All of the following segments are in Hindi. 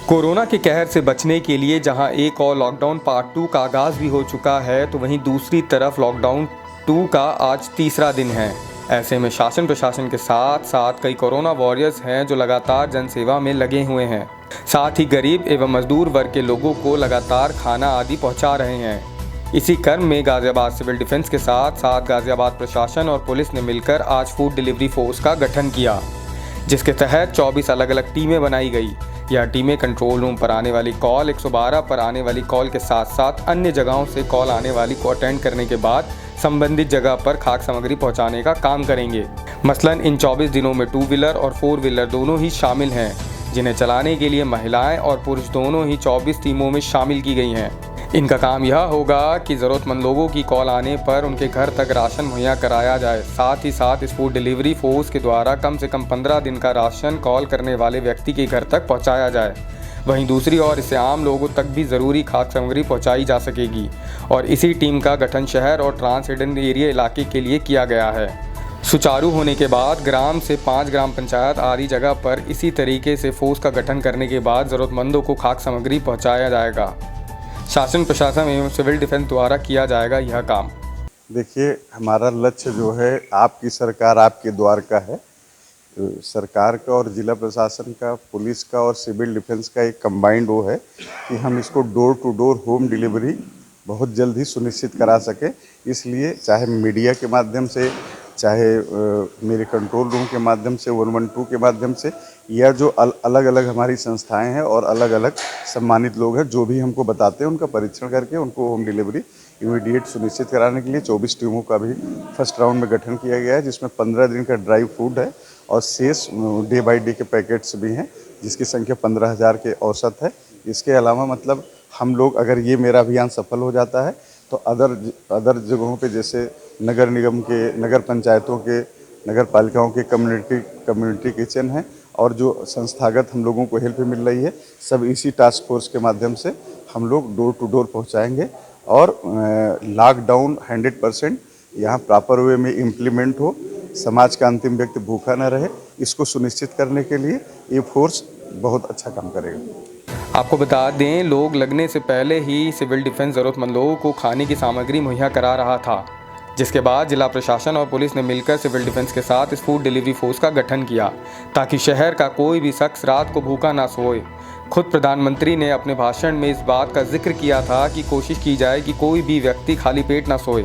कोरोना के कहर से बचने के लिए जहां एक और लॉकडाउन पार्ट 2 का आगाज़ भी हो चुका है, तो वहीं दूसरी तरफ लॉकडाउन 2 का आज तीसरा दिन है। ऐसे में शासन प्रशासन के साथ साथ कई कोरोना वॉरियर्स हैं जो लगातार जनसेवा में लगे हुए हैं। साथ ही गरीब एवं मजदूर वर्ग के लोगों को लगातार खाना आदि पहुंचा रहे हैं। इसी क्रम में गाज़ियाबाद सिविल डिफेंस के साथ साथ गाज़ियाबाद प्रशासन और पुलिस ने मिलकर आज फूड डिलीवरी फोर्स का गठन किया, जिसके तहत 24 अलग अलग टीमें बनाई गई। यह टीमें कंट्रोल रूम पर आने वाली कॉल, 112 पर आने वाली कॉल के साथ साथ अन्य जगहों से कॉल आने वाली को अटेंड करने के बाद संबंधित जगह पर खाद्य सामग्री पहुंचाने का काम करेंगे। मसलन इन 24 दिनों में 2 व्हीलर और 4 व्हीलर दोनों ही शामिल हैं, जिन्हें चलाने के लिए महिलाएं और पुरुष दोनों ही 24 टीमों में शामिल की गई हैं। इनका काम यह होगा कि ज़रूरतमंद लोगों की कॉल आने पर उनके घर तक राशन मुहैया कराया जाए। साथ ही साथ इस फूड डिलीवरी फोर्स के द्वारा कम से कम 15 दिन का राशन कॉल करने वाले व्यक्ति के घर तक पहुंचाया जाए। वहीं दूसरी ओर इससे आम लोगों तक भी ज़रूरी खाद्य सामग्री पहुंचाई जा सकेगी और इसी टीम का गठन शहर और ट्रांस हिडन एरिया इलाके के लिए किया गया है। सुचारू होने के बाद ग्राम से 5 ग्राम पंचायत आदि जगह पर इसी तरीके से फोर्स का गठन करने के बाद ज़रूरतमंदों को खाद्य सामग्री पहुँचाया जाएगा। शासन प्रशासन एवं सिविल डिफेंस द्वारा किया जाएगा यह काम। देखिए, हमारा लक्ष्य जो है आपकी सरकार आपके द्वार का है। सरकार का और जिला प्रशासन का, पुलिस का और सिविल डिफेंस का एक कंबाइंड वो है कि हम इसको door to door home delivery बहुत जल्द ही सुनिश्चित करा सके। इसलिए चाहे मीडिया के माध्यम से, चाहे मेरे कंट्रोल रूम के माध्यम से, 112 के माध्यम से, या जो अलग अलग हमारी संस्थाएं हैं और अलग अलग सम्मानित लोग हैं जो भी हमको बताते हैं, उनका परीक्षण करके उनको होम डिलीवरी इमीडिएट सुनिश्चित कराने के लिए 24 टीमों का भी फर्स्ट राउंड में गठन किया गया है, जिसमें 15 दिन का ड्राई फूड है और शेष डे बाई डे के पैकेट्स भी हैं, जिसकी संख्या 15,000 के औसत है। इसके अलावा मतलब हम लोग, अगर ये मेरा अभियान सफल हो जाता है तो अदर जगहों पे, जैसे नगर निगम के, नगर पंचायतों के, नगर पालिकाओं के कम्युनिटी किचन हैं और जो संस्थागत हम लोगों को हेल्प मिल रही है, सब इसी टास्क फोर्स के माध्यम से हम लोग डोर टू डोर पहुंचाएंगे और लॉकडाउन 100% यहाँ प्रॉपर वे में इम्प्लीमेंट हो, समाज का अंतिम व्यक्ति भूखा न रहे, इसको सुनिश्चित करने के लिए ये फोर्स बहुत अच्छा काम करेगा। आपको बता दें, लोग लगने से पहले ही सिविल डिफेंस ज़रूरतमंद लोगों को खाने की सामग्री मुहैया करा रहा था, जिसके बाद जिला प्रशासन और पुलिस ने मिलकर सिविल डिफेंस के साथ इस फूड डिलीवरी फोर्स का गठन किया ताकि शहर का कोई भी शख्स रात को भूखा ना सोए। खुद प्रधानमंत्री ने अपने भाषण में इस बात का जिक्र किया था कि कोशिश की जाए कि कोई भी व्यक्ति खाली पेट ना सोए।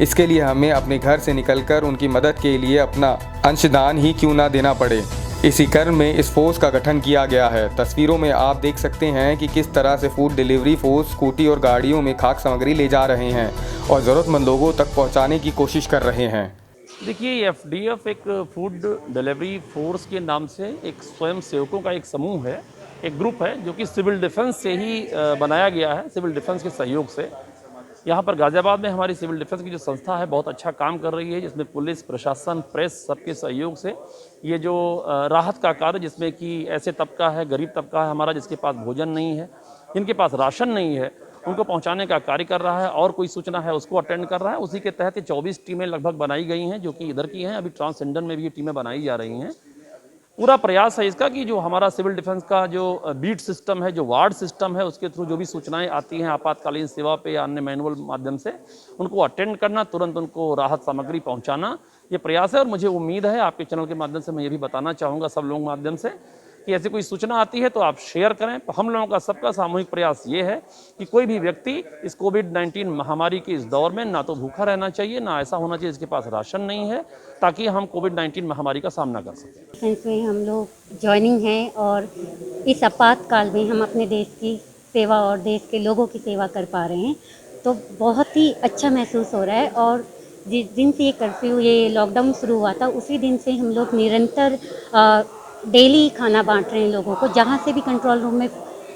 इसके लिए हमें अपने घर से निकलकर उनकी मदद के लिए अपना अंशदान ही क्यों ना देना पड़े। इसी क्रम में इस फोर्स का गठन किया गया है। तस्वीरों में आप देख सकते हैं कि किस तरह से फूड डिलीवरी फोर्स स्कूटी और गाड़ियों में खाद्य सामग्री ले जा रहे हैं और ज़रूरतमंद लोगों तक पहुंचाने की कोशिश कर रहे हैं। देखिए, एफडीएफ एक फूड डिलीवरी फोर्स के नाम से एक स्वयं सेवकों का एक समूह है, एक ग्रुप है जो कि सिविल डिफेंस से ही बनाया गया है, सिविल डिफेंस के सहयोग से। यहाँ पर गाज़ियाबाद में हमारी सिविल डिफेंस की जो संस्था है बहुत अच्छा काम कर रही है, जिसमें पुलिस प्रशासन, प्रेस सबके सहयोग से ये जो राहत का कार्य, जिसमें कि ऐसे तबका है, गरीब तबका है हमारा, जिसके पास भोजन नहीं है, जिनके पास राशन नहीं है, उनको पहुंचाने का कार्य कर रहा है और कोई सूचना है उसको अटेंड कर रहा है। उसी के तहत ये 24 टीमें लगभग बनाई गई हैं जो कि इधर की हैं। अभी ट्रांसजेंडर में भी ये टीमें बनाई जा रही हैं। पूरा प्रयास है इसका कि जो हमारा सिविल डिफेंस का जो बीट सिस्टम है, जो वार्ड सिस्टम है, उसके थ्रू जो भी सूचनाएं आती हैं आपातकालीन सेवा पे या अन्य मैनुअल माध्यम से, उनको अटेंड करना, तुरंत उनको राहत सामग्री पहुंचाना, ये प्रयास है। और मुझे उम्मीद है आपके चैनल के माध्यम से मैं ये भी बताना चाहूँगा सब लोगों के माध्यम से कि ऐसी कोई सूचना आती है तो आप शेयर करें। हम लोगों का सबका सामूहिक प्रयास ये है कि कोई भी व्यक्ति इस कोविड-19 महामारी के इस दौर में ना तो भूखा रहना चाहिए, ना ऐसा होना चाहिए इसके पास राशन नहीं है, ताकि हम कोविड-19 महामारी का सामना कर सकें। इसमें हम लोग ज्वाइनिंग हैं और इस आपातकाल में हम अपने देश की सेवा और देश के लोगों की सेवा कर पा रहे हैं, तो बहुत ही अच्छा महसूस हो रहा है। और जिस दिन से ये कर्फ्यू, ये लॉकडाउन शुरू हुआ था, उसी दिन से हम लोग निरंतर डेली खाना बांट रहे हैं लोगों को। जहाँ से भी कंट्रोल रूम में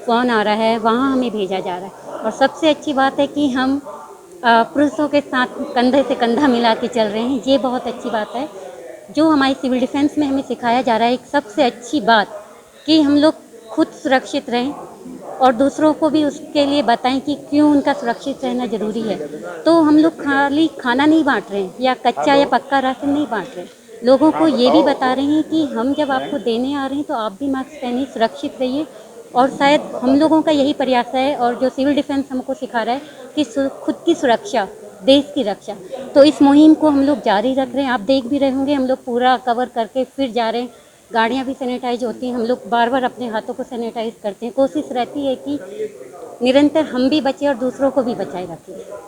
फ़ोन आ रहा है वहाँ हमें भेजा जा रहा है। और सबसे अच्छी बात है कि हम पुरुषों के साथ कंधे से कंधा मिला के चल रहे हैं, ये बहुत अच्छी बात है। जो हमारी सिविल डिफेंस में हमें सिखाया जा रहा है, एक सबसे अच्छी बात कि हम लोग खुद सुरक्षित रहें और दूसरों को भी उसके लिए बताएं कि क्यों उनका सुरक्षित रहना ज़रूरी है। तो हम लोग खाली खाना नहीं बांट रहे हैं या कच्चा या पक्का राशन नहीं बांट रहे हैं, लोगों को ये भी बता रहे हैं कि हम जब आपको देने आ रहे हैं तो आप भी मास्क पहनिए, सुरक्षित रहिए और शायद हम लोगों का यही प्रयास है और जो सिविल डिफेंस हमको सिखा रहा है कि खुद की सुरक्षा, देश की रक्षा। तो इस मुहिम को हम लोग जारी रख रहे हैं। आप देख भी रहे होंगे हम लोग पूरा कवर करके फिर जा रहे हैं। गाड़ियाँ भी सैनिटाइज होती हैं, हम लोग बार बार अपने हाथों को सैनिटाइज करते हैं। कोशिश रहती है कि निरंतर हम भी बचें और दूसरों को भी बचाए रखें।